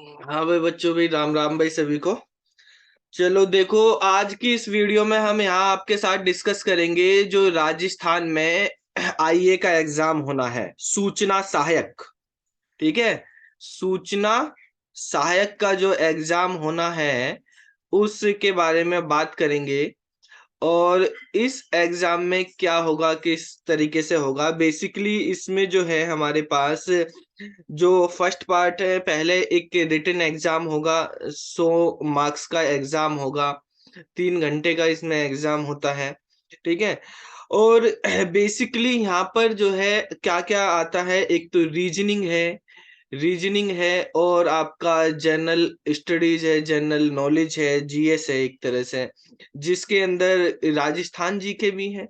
हाँ भाई बच्चों, भी राम राम भाई सभी को। चलो देखो, आज की इस वीडियो में हम यहाँ आपके साथ डिस्कस करेंगे जो राजस्थान में आईए का एग्जाम होना है, सूचना सहायक। ठीक है, सूचना सहायक का जो एग्जाम होना है उसके बारे में बात करेंगे। और इस एग्जाम में क्या होगा, किस तरीके से होगा, बेसिकली इसमें जो है हमारे पास जो फर्स्ट पार्ट है, पहले एक रिटन एग्जाम होगा, 100 मार्क्स का एग्जाम होगा, 3 घंटे का इसमें एग्जाम होता है। ठीक है, और बेसिकली यहाँ पर जो है क्या क्या आता है, एक तो रीजनिंग है और आपका जनरल स्टडीज है, जनरल नॉलेज है, जीएस है एक तरह से, जिसके अंदर राजस्थान जीके भी है।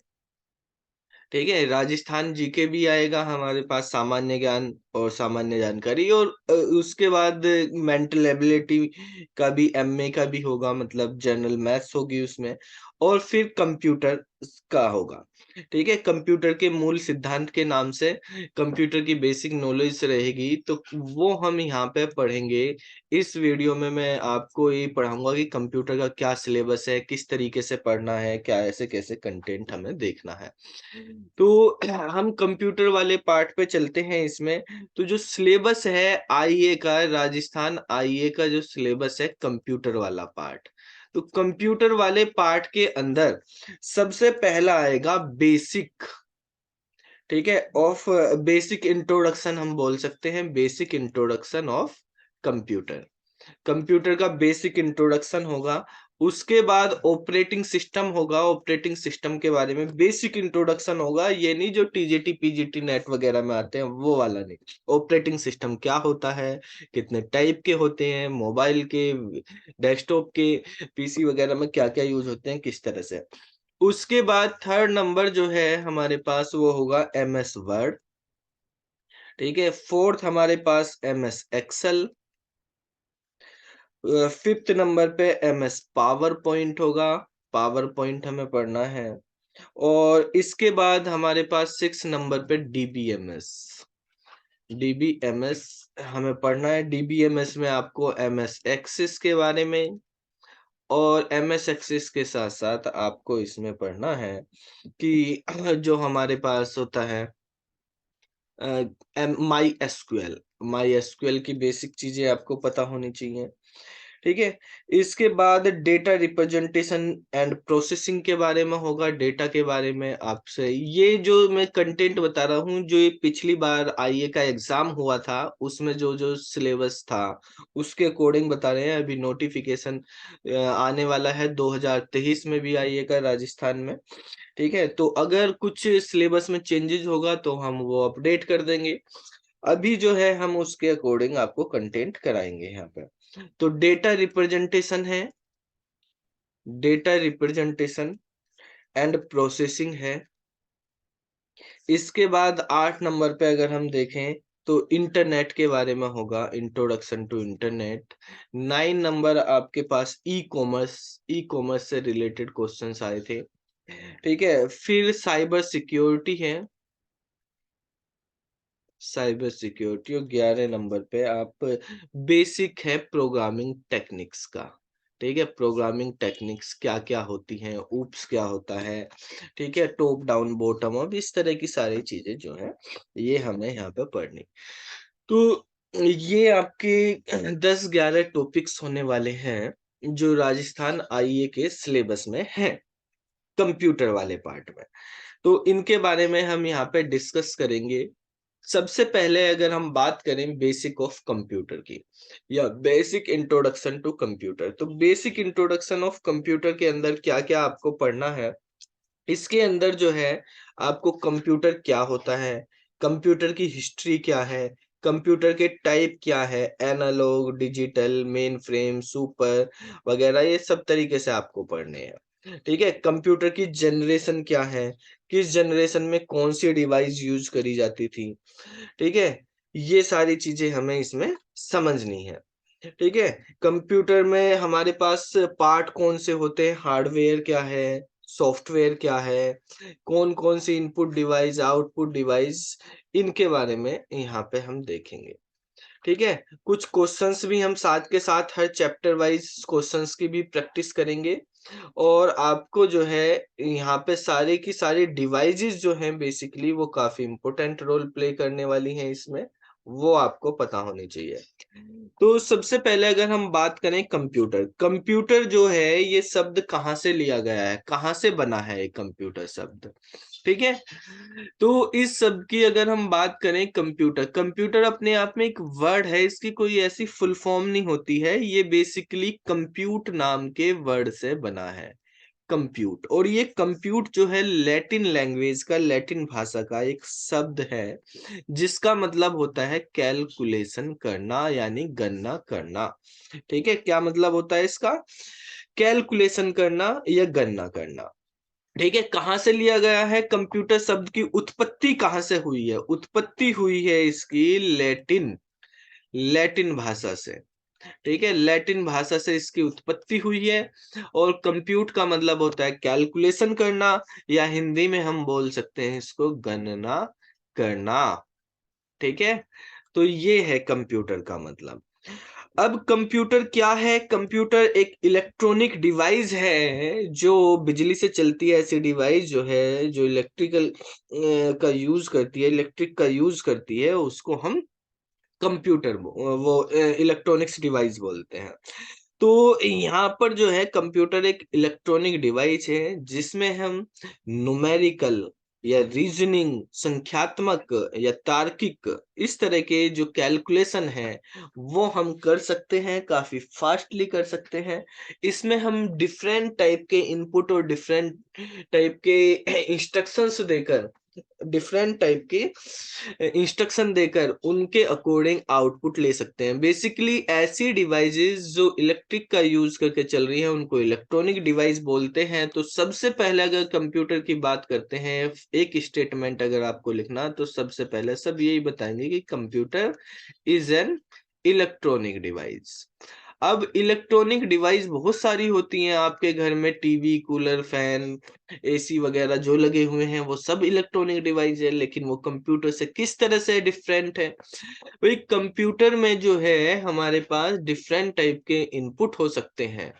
ठीक है, राजस्थान जीके भी आएगा हमारे पास, सामान्य ज्ञान और सामान्य जानकारी, और उसके बाद मेंटल एबिलिटी का भी, एमए का भी होगा, मतलब जनरल मैथ्स होगी उसमें, और फिर कंप्यूटर का होगा। ठीक है, कंप्यूटर के मूल सिद्धांत के नाम से कंप्यूटर की बेसिक नॉलेज रहेगी, तो वो हम यहाँ पे पढ़ेंगे। इस वीडियो में मैं आपको ये पढ़ाऊंगा कि कंप्यूटर का क्या सिलेबस है, किस तरीके से पढ़ना है, क्या ऐसे कैसे कंटेंट हमें देखना है। तो हम कंप्यूटर वाले पार्ट पे चलते हैं इसमें। तो जो सिलेबस है आईए का, राजस्थान आईए का जो सिलेबस है कंप्यूटर वाला पार्ट, तो कंप्यूटर वाले पार्ट के अंदर सबसे पहला आएगा बेसिक। ठीक है, ऑफ बेसिक इंट्रोडक्शन हम बोल सकते हैं, basic introduction of computer. Computer का बेसिक इंट्रोडक्शन होगा। उसके बाद ऑपरेटिंग सिस्टम होगा, ऑपरेटिंग सिस्टम के बारे में बेसिक इंट्रोडक्शन होगा। ये नहीं जो टीजीटी पीजीटी नेट वगैरह में आते हैं वो वाला नहीं। ऑपरेटिंग सिस्टम क्या होता है, कितने टाइप के होते हैं, मोबाइल के, डेस्कटॉप के, पीसी वगैरह में क्या क्या यूज होते हैं, किस तरह से। उसके बाद थर्ड नंबर जो है हमारे पास वो होगा एमएस वर्ड। ठीक है, फोर्थ हमारे पास एमएस एक्सेल। फिफ्थ नंबर पे एमएस पावर पॉइंट होगा, पावर पॉइंट हमें पढ़ना है। और इसके बाद हमारे पास 6 नंबर पे डीबीएमएस। डीबीएमएस हमें पढ़ना है। डीबीएमएस में आपको एमएस एक्सिस के बारे में और एमएस एक्सिस के साथ साथ आपको इसमें पढ़ना है कि जो हमारे पास होता है माई एसक्यूएल की बेसिक चीजें आपको पता होनी चाहिए। ठीक है, इसके बाद डेटा रिप्रेजेंटेशन एंड प्रोसेसिंग के बारे में होगा, डेटा के बारे में आपसे। ये जो मैं कंटेंट बता रहा हूँ, जो ये पिछली बार आईए का एग्जाम हुआ था उसमें जो जो सिलेबस था उसके अकॉर्डिंग बता रहे हैं। अभी नोटिफिकेशन आने वाला है 2023 में भी आईए का राजस्थान में। ठीक है, तो अगर कुछ सिलेबस में चेंजेस होगा तो हम वो अपडेट कर देंगे। अभी जो है हम उसके अकॉर्डिंग आपको कंटेंट कराएंगे यहाँ पे। तो डेटा रिप्रेजेंटेशन है, डेटा रिप्रेजेंटेशन एंड प्रोसेसिंग है। इसके बाद 8 नंबर पे अगर हम देखें तो इंटरनेट के बारे में होगा, इंट्रोडक्शन टू इंटरनेट। 9 नंबर आपके पास ई कॉमर्स, ई कॉमर्स से रिलेटेड क्वेश्चंस आए थे। ठीक है, फिर साइबर सिक्योरिटी है, साइबर सिक्योरिटी। और 11 नंबर पे आप बेसिक है प्रोग्रामिंग टेक्निक्स का। ठीक है, प्रोग्रामिंग टेक्निक्स क्या क्या होती हैं, ऊप्स क्या होता है, ठीक है, टॉप डाउन बॉटम अप, इस तरह की सारी चीजें जो है ये हमें यहाँ पे पढ़नी। तो ये आपके 10-11 टॉपिक्स होने वाले हैं जो राजस्थान आईए के सिलेबस में है कंप्यूटर वाले पार्ट में। तो इनके बारे में हम यहाँ पे डिस्कस करेंगे। सबसे पहले अगर हम बात करें बेसिक ऑफ कंप्यूटर की, या बेसिक इंट्रोडक्शन टू कंप्यूटर, तो बेसिक इंट्रोडक्शन ऑफ कंप्यूटर के अंदर क्या क्या आपको पढ़ना है। इसके अंदर जो है आपको कंप्यूटर क्या होता है, कंप्यूटर की हिस्ट्री क्या है, कंप्यूटर के टाइप क्या है, analogue, digital, mainframe, super वगैरह, ये सब तरीके से आपको पढ़ने हैं। ठीक है, कंप्यूटर की जनरेशन क्या है, किस जनरेशन में कौन सी डिवाइस यूज करी जाती थी। ठीक है, ये सारी चीजें हमें इसमें समझनी है। ठीक है, कंप्यूटर में हमारे पास पार्ट कौन से होते हैं, हार्डवेयर क्या है, सॉफ्टवेयर क्या है, कौन कौन सी इनपुट डिवाइस, आउटपुट डिवाइस, इनके बारे में यहाँ पे हम देखेंगे। ठीक है। कुछ क्वेश्चंस भी हम साथ के साथ हर चैप्टर वाइज क्वेश्चंस की भी प्रैक्टिस करेंगे, और आपको जो है यहाँ पे सारे की सारी डिवाइसेस जो हैं बेसिकली वो काफी इंपॉर्टेंट रोल प्ले करने वाली हैं इसमें, वो आपको पता होनी चाहिए। तो सबसे पहले अगर हम बात करें कंप्यूटर, कंप्यूटर जो है ये शब्द कहाँ से लिया गया है, कहाँ से बना है ये कंप्यूटर शब्द, ठीक है। तो इस शब्द की अगर हम बात करें, कंप्यूटर, कंप्यूटर अपने आप में एक वर्ड है, इसकी कोई ऐसी फुल फॉर्म नहीं होती है, ये बेसिकली कंप्यूट नाम के वर्ड से बना है, कंप्यूट। और ये कंप्यूट जो है लैटिन लैंग्वेज का, लैटिन भाषा का एक शब्द है, जिसका मतलब होता है कैलकुलेशन करना यानी गणना करना। ठीक है, क्या मतलब होता है इसका? कैलकुलेशन करना या गणना करना। ठीक है, कहाँ से लिया गया है कंप्यूटर शब्द की उत्पत्ति कहाँ से हुई है? उत्पत्ति हुई है इसकी लैटिन, लैटिन भाषा से। ठीक है, लैटिन भाषा से इसकी उत्पत्ति हुई है, और कंप्यूट का मतलब होता है कैलकुलेशन करना, या हिंदी में हम बोल सकते हैं इसको गणना करना। ठीक है, तो ये है कंप्यूटर का मतलब। अब कंप्यूटर क्या है? कंप्यूटर एक इलेक्ट्रॉनिक डिवाइस है जो बिजली से चलती है, ऐसी डिवाइस जो है जो इलेक्ट्रिकल का यूज करती है, इलेक्ट्रिक का यूज करती है, उसको हम कंप्यूटर वो इलेक्ट्रॉनिक्स डिवाइस बोलते हैं। तो यहाँ पर जो है कंप्यूटर एक इलेक्ट्रॉनिक डिवाइस है जिसमें हम न्यूमेरिकल या रीजनिंग, संख्यात्मक या तार्किक, इस तरह के जो कैलकुलेशन है वो हम कर सकते हैं, काफी फास्टली कर सकते हैं। इसमें हम डिफरेंट टाइप के इनपुट और डिफरेंट टाइप के इंस्ट्रक्शंस देकर, डिफरेंट टाइप के इंस्ट्रक्शन देकर उनके अकॉर्डिंग आउटपुट ले सकते हैं। बेसिकली ऐसी डिवाइसेस जो इलेक्ट्रिक का यूज करके चल रही है उनको इलेक्ट्रॉनिक डिवाइस बोलते हैं। तो सबसे पहले अगर कंप्यूटर की बात करते हैं, एक स्टेटमेंट अगर आपको लिखना, तो सबसे पहले सब यही बताएंगे कि computer is an electronic device. अब इलेक्ट्रॉनिक डिवाइस बहुत सारी होती हैं आपके घर में, टीवी, कूलर, फैन, एसी वगैरह जो लगे हुए हैं वो सब इलेक्ट्रॉनिक डिवाइस है, लेकिन वो कंप्यूटर से किस तरह से डिफरेंट है? भाई कंप्यूटर में जो है हमारे पास डिफरेंट टाइप के इनपुट हो सकते हैं,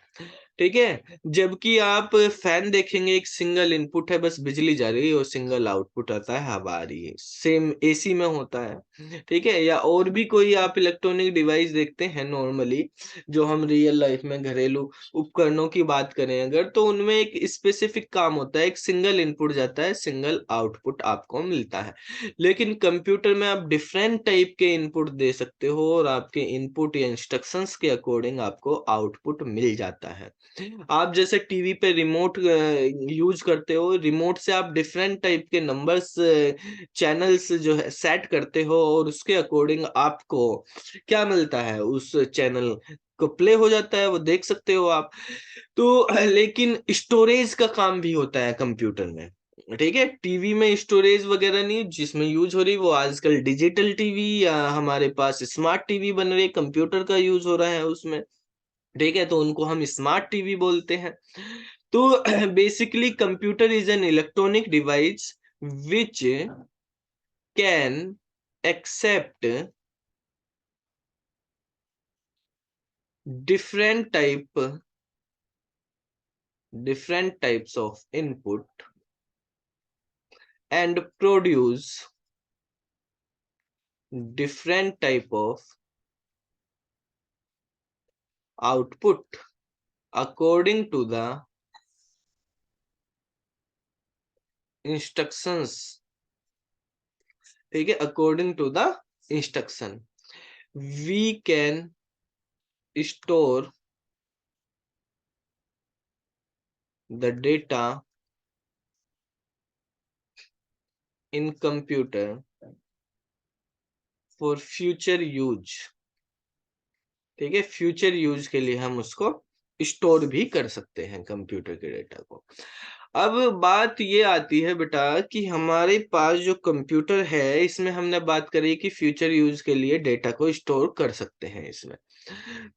ठीक है। जबकि आप फैन देखेंगे, एक सिंगल इनपुट है, बस बिजली जा रही है और सिंगल आउटपुट आता है, हवा आ रही है। सेम एसी में होता है, ठीक है। या और भी कोई आप इलेक्ट्रॉनिक डिवाइस देखते हैं नॉर्मली, जो हम रियल लाइफ में घरेलू उपकरणों की बात करें अगर, तो उनमें एक स्पेसिफिक काम होता है, एक सिंगल इनपुट जाता है, सिंगल आउटपुट आपको मिलता है। लेकिन कंप्यूटर में आप डिफरेंट टाइप के इनपुट दे सकते हो, और आपके इनपुट या इंस्ट्रक्शंस के अकॉर्डिंग आपको आउटपुट मिल जाता है। आप जैसे टीवी पे रिमोट यूज करते हो, रिमोट से आप डिफरेंट टाइप के नंबर्स, चैनल्स जो है सेट करते हो, और उसके अकॉर्डिंग आपको क्या मिलता है, उस चैनल को प्ले हो जाता है, वो देख सकते हो आप। तो लेकिन स्टोरेज का काम भी होता है कंप्यूटर में, ठीक है। टीवी में स्टोरेज वगैरह नहीं जिसमें यूज हो रही, वो आजकल डिजिटल टीवी या हमारे पास स्मार्ट टीवी बन रही है, कंप्यूटर का यूज हो रहा है उसमें, ठीक है। तो उनको हम स्मार्ट टीवी बोलते हैं। तो basically computer is an electronic device which can accept different types of input and produce different type of output according to the instructions, ठीक है, according to the instruction we can store the data in computer for future use, ठीक है। Future use के लिए हम उसको store भी कर सकते हैं कंप्यूटर के डेटा को। अब बात ये आती है बेटा कि हमारे पास जो कंप्यूटर है इसमें हमने बात करी कि फ्यूचर यूज के लिए डेटा को स्टोर कर सकते हैं इसमें।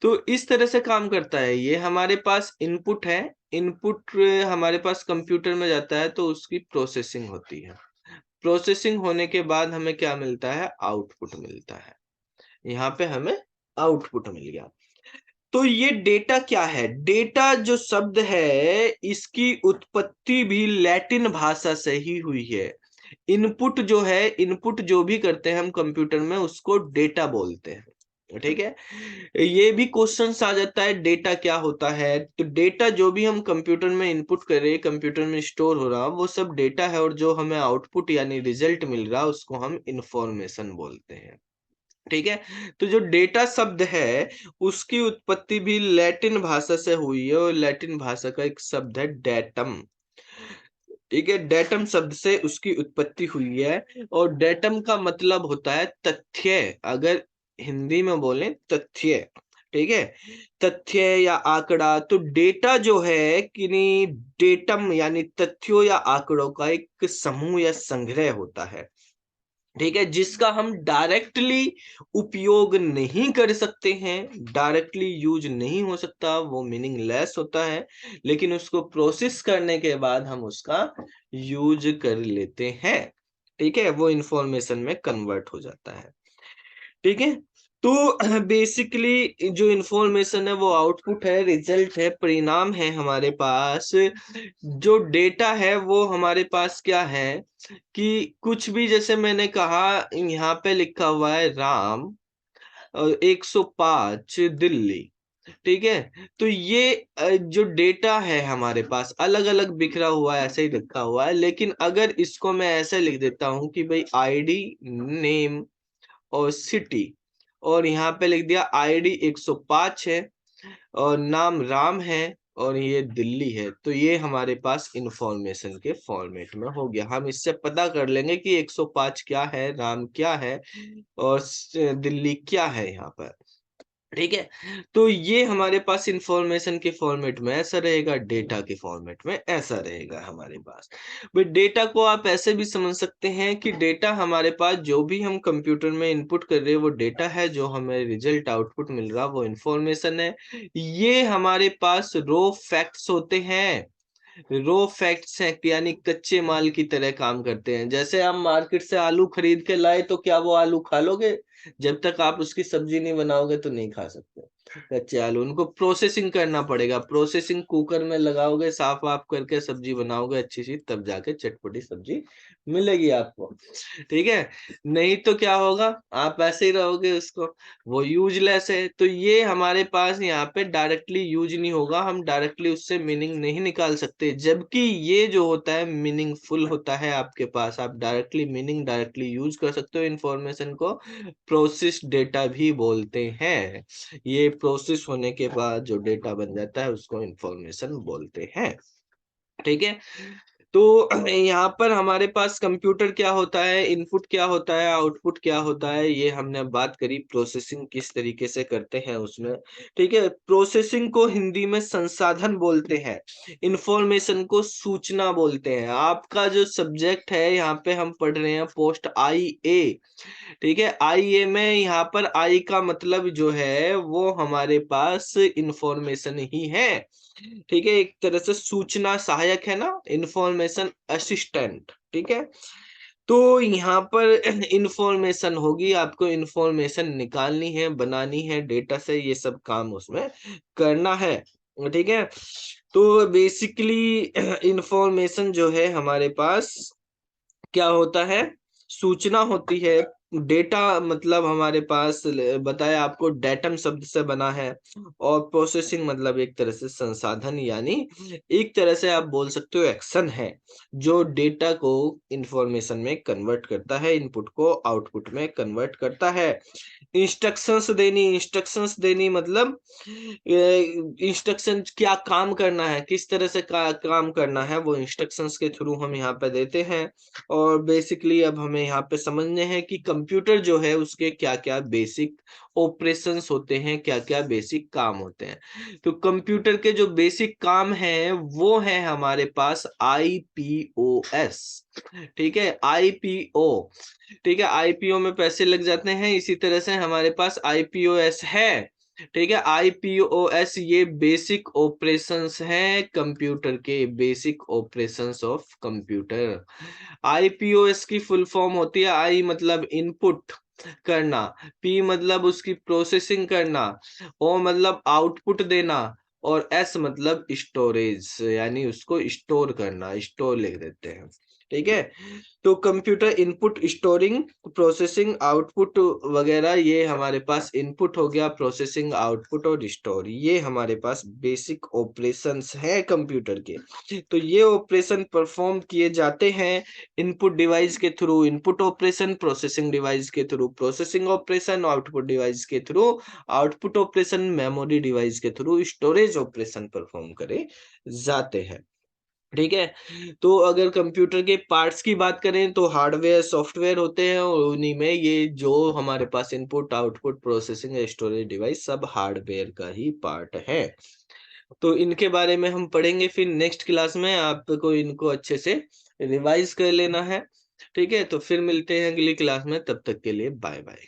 तो इस तरह से काम करता है ये, हमारे पास इनपुट है, इनपुट हमारे पास कंप्यूटर में जाता है तो उसकी प्रोसेसिंग होती है, प्रोसेसिंग होने के बाद हमें क्या मिलता है? आउटपुट मिलता है। यहाँ पे हमें आउटपुट मिल गया। तो ये डेटा क्या है? डेटा जो शब्द है इसकी उत्पत्ति भी लैटिन भाषा से ही हुई है। इनपुट जो है, इनपुट जो भी करते हैं हम कंप्यूटर में उसको डेटा बोलते हैं, ठीक है। ये भी क्वेश्चंस आ जाता है डेटा क्या होता है। तो डेटा जो भी हम कंप्यूटर में इनपुट कर रहे हैं, कंप्यूटर में स्टोर हो रहा वो सब डेटा है, और जो हमें आउटपुट यानी रिजल्ट मिल रहा उसको हम इंफॉर्मेशन बोलते हैं, ठीक है। तो जो डेटा शब्द है उसकी उत्पत्ति भी लैटिन भाषा से हुई है, और लैटिन भाषा का एक शब्द है डेटम, ठीक है। डेटम शब्द से उसकी उत्पत्ति हुई है, और डेटम का मतलब होता है तथ्य, अगर हिंदी में बोलें तथ्य, ठीक है, तथ्य या आंकड़ा। तो डेटा जो है किन्हीं डेटम यानी तथ्यों या आंकड़ों का एक समूह या संग्रह होता है, ठीक है, जिसका हम डायरेक्टली उपयोग नहीं कर सकते हैं, डायरेक्टली यूज नहीं हो सकता, वो मीनिंगलेस होता है, लेकिन उसको प्रोसेस करने के बाद हम उसका यूज कर लेते हैं, ठीक है, वो इंफॉर्मेशन में कन्वर्ट हो जाता है, ठीक है। तो बेसिकली जो इंफॉर्मेशन है वो आउटपुट है, रिजल्ट है, परिणाम है हमारे पास। जो डेटा है वो हमारे पास क्या है कि कुछ भी, जैसे मैंने कहा यहाँ पे लिखा हुआ है राम 105 दिल्ली, ठीक है। तो ये जो डेटा है हमारे पास अलग अलग बिखरा हुआ है, ऐसे ही लिखा हुआ है, लेकिन अगर इसको मैं ऐसे लिख देता हूँ कि भाई आईडी, नेम और सिटी, और यहाँ पे लिख दिया आईडी 105 है और नाम राम है और ये दिल्ली है, तो ये हमारे पास इंफॉर्मेशन के फॉर्मेट में हो गया। हम इससे पता कर लेंगे कि 105 क्या है, राम क्या है और दिल्ली क्या है यहाँ पर, ठीक है। तो ये हमारे पास इंफॉर्मेशन के फॉर्मेट में ऐसा रहेगा, डेटा के फॉर्मेट में ऐसा रहेगा हमारे पास। बट डेटा को आप ऐसे भी समझ सकते हैं कि डेटा हमारे पास जो भी हम कंप्यूटर में इनपुट कर रहे हैं वो डेटा है, जो हमें रिजल्ट आउटपुट मिल रहा वो इंफॉर्मेशन है। ये हमारे पास रो फैक्ट्स होते हैं, रो फैक्ट्स हैं, यानी कच्चे माल की तरह काम करते हैं। जैसे हम मार्केट से आलू खरीद के लाए तो क्या वो आलू खा लोगे? जब तक आप उसकी सब्जी नहीं बनाओगे तो नहीं खा सकते कच्चे आलू। उनको प्रोसेसिंग करना पड़ेगा, प्रोसेसिंग कुकर में लगाओगे, साफ वाफ करके सब्जी बनाओगे अच्छी सी, तब जाके चटपटी सब्जी मिलेगी आपको, ठीक है। नहीं तो क्या होगा, आप ऐसे ही रहोगे उसको, वो यूजलेस है। तो ये हमारे पास यहाँ पे डायरेक्टली यूज नहीं होगा, हम डायरेक्टली उससे मीनिंग नहीं निकाल सकते, जबकि ये जो होता है मीनिंगफुल होता है आपके पास, आप डायरेक्टली मीनिंग डायरेक्टली यूज कर सकते हो इन्फॉर्मेशन को। प्रोसेस डेटा भी बोलते हैं, ये प्रोसेस होने के बाद जो डेटा बन जाता है उसको इंफॉर्मेशन बोलते हैं, ठीक है। तो यहाँ पर हमारे पास कंप्यूटर क्या होता है, इनपुट क्या होता है, आउटपुट क्या होता है, ये हमने बात करी। प्रोसेसिंग किस तरीके से करते हैं उसमें, ठीक है। प्रोसेसिंग को हिंदी में संसाधन बोलते हैं, इंफॉर्मेशन को सूचना बोलते हैं। आपका जो सब्जेक्ट है यहाँ पे हम पढ़ रहे हैं पोस्ट आई ए, ठीक है। आई ए में यहाँ पर आई का मतलब जो है वो हमारे पास इंफॉर्मेशन ही है, ठीक है। एक तरह से सूचना सहायक है ना, इंफॉर्मेशन असिस्टेंट, ठीक है। तो यहाँ पर इंफॉर्मेशन होगी, आपको इंफॉर्मेशन निकालनी है, बनानी है डेटा से, ये सब काम उसमें करना है, ठीक है। तो बेसिकली इंफॉर्मेशन जो है हमारे पास क्या होता है, सूचना होती है। डेटा मतलब हमारे पास बताया आपको डेटम शब्द से बना है, और प्रोसेसिंग मतलब एक तरह से संसाधन, यानी एक तरह से आप बोल सकते हो एक्शन है जो डेटा को इंफॉर्मेशन में कन्वर्ट करता है, इनपुट को आउटपुट में कन्वर्ट करता है। इंस्ट्रक्शंस देनी मतलब इंस्ट्रक्शन क्या काम करना है, किस तरह से काम करना है, वो इंस्ट्रक्शंस के थ्रू हम यहाँ पे देते हैं। और बेसिकली अब हमें यहाँ पे समझने हैं कि कंप्यूटर जो है उसके क्या क्या बेसिक ऑपरेशंस होते हैं, क्या क्या बेसिक काम होते हैं। तो कंप्यूटर के जो बेसिक काम हैं वो है हमारे पास आईपीओएस, ठीक है, आईपीओ, ठीक है। आईपीओ में पैसे लग जाते हैं, इसी तरह से हमारे पास आईपीओएस है, ठीक है। आईपीओएस ये बेसिक ऑपरेशंस हैं कंप्यूटर के, basic operations of computer. IPOS की फुल फॉर्म होती है, आई मतलब इनपुट, करना, पी मतलब उसकी प्रोसेसिंग करना, ओ मतलब आउटपुट देना और एस मतलब स्टोरेज यानी उसको स्टोर करना, स्टोर लिख देते हैं। ठीक है? तो computer input, storing, processing, output वगैरह ये हमारे पास इनपुट हो गया, प्रोसेसिंग, आउटपुट और स्टोर, ये हमारे पास बेसिक ऑपरेशंस हैं कंप्यूटर के। तो ये ऑपरेशन परफॉर्म किए जाते हैं इनपुट डिवाइस के through input operation, processing device के through processing operation, output device के through output operation, memory device के थ्रू स्टोरेज ऑपरेशन परफॉर्म करे जाते हैं। ठीक है? तो अगर कंप्यूटर के पार्ट्स की बात करें तो हार्डवेयर, सॉफ्टवेयर होते हैं और उन्हीं में ये जो हमारे पास इनपुट, आउटपुट, प्रोसेसिंग या स्टोरेज डिवाइस सब हार्डवेयर का ही पार्ट है। तो इनके बारे में हम पढ़ेंगे फिर नेक्स्ट क्लास में, आपको इनको अच्छे से रिवाइज कर लेना है। ठीक है? तो फिर मिलते हैं अगली क्लास में, तब तक के लिए बाय बाय।